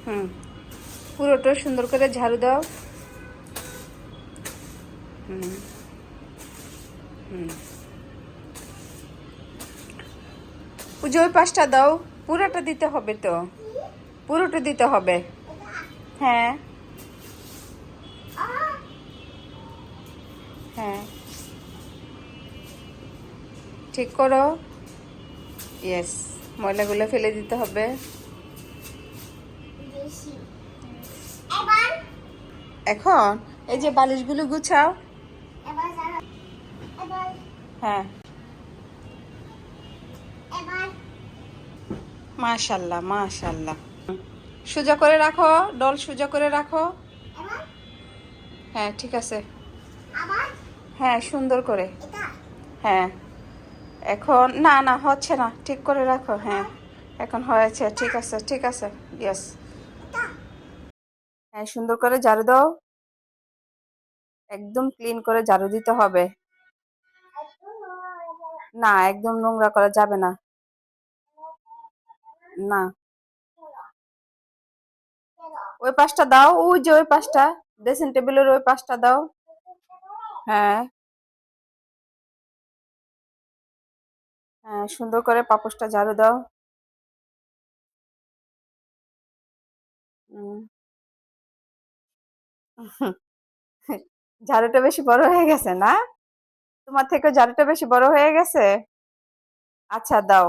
হুম, পুরোটা সুন্দর করে ঝাড়ু দাও। হুম হুম, পুজো ওই পাশটা দাও। পুরোটা দিতে হবে তো, পুরোটা দিতে হবে। হ্যাঁ হ্যাঁ, ঠিক করো। ইয়েস, ময়লাগুলো ফেলে দিতে হবে। এখন এই যে বালিশগুলো গুছাও। হ্যাঁ, মাশাল্লাহ মাশাল্লাহ। সোজা করে রাখো, ডল সোজা করে রাখো। হ্যাঁ ঠিক আছে। হ্যাঁ সুন্দর করে। হ্যাঁ, এখন না না হচ্ছে না, ঠিক করে রাখো। হ্যাঁ এখন হয়েছে, ঠিক আছে ঠিক আছে। ইয়েস, হ্যাঁ সুন্দর করে ঝাড়ু দাও। একদম ক্লিন করে ঝাড়ু দিতে হবে। না, একদম নোংরা করা যাবে না। না, ওই পাশটা দাও, ওই যে ওই পাশটা, ড্রেসিং টেবিলের ওই পাশটা দাও। হ্যাঁ হ্যাঁ, সুন্দর করে পাপোশটা ঝাড়ু দাও। উম, ঝাড়ুটা বেশি বড় হয়ে গেছে না? তোমার থেকে ঝাড়ুটা বেশি বড় হয়ে গেছে। আচ্ছা দাও,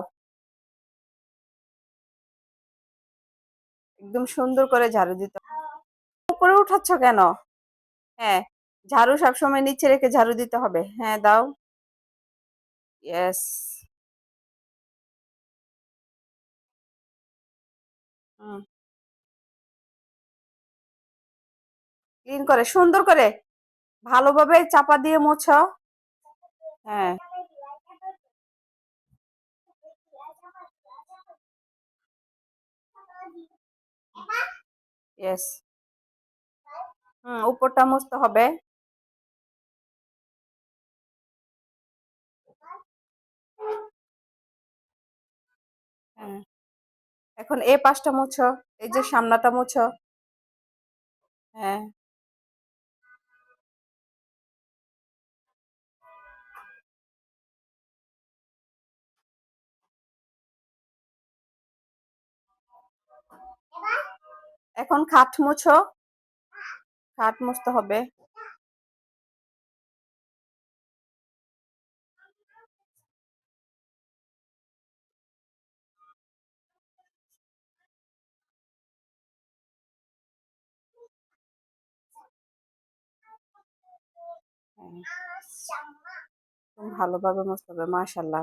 একদম সুন্দর করে ঝাড়ু দিতে। উপরে উঠাচ্ছ কেন? হ্যাঁ, ঝাড়ু সবসময় নিচে রেখে ঝাড়ু দিতে হবে। হ্যাঁ দাও। ইয়েস। হুম, ক্লিন করে সুন্দর করে ভালোভাবে চাপা দিয়ে মোছো। হ্যাঁ ইয়েস। হুম, উপরটা মুছতে হবে। হ্যাঁ, এখন এই পাশটা মুছো, এই যে সামনাটা মুছো। হ্যাঁ, এখন খাট মুছো, খাট মুছতে হবে। হ্যাঁ, ভালোভাবে মুছতে হবে। মাশাল্লাহ।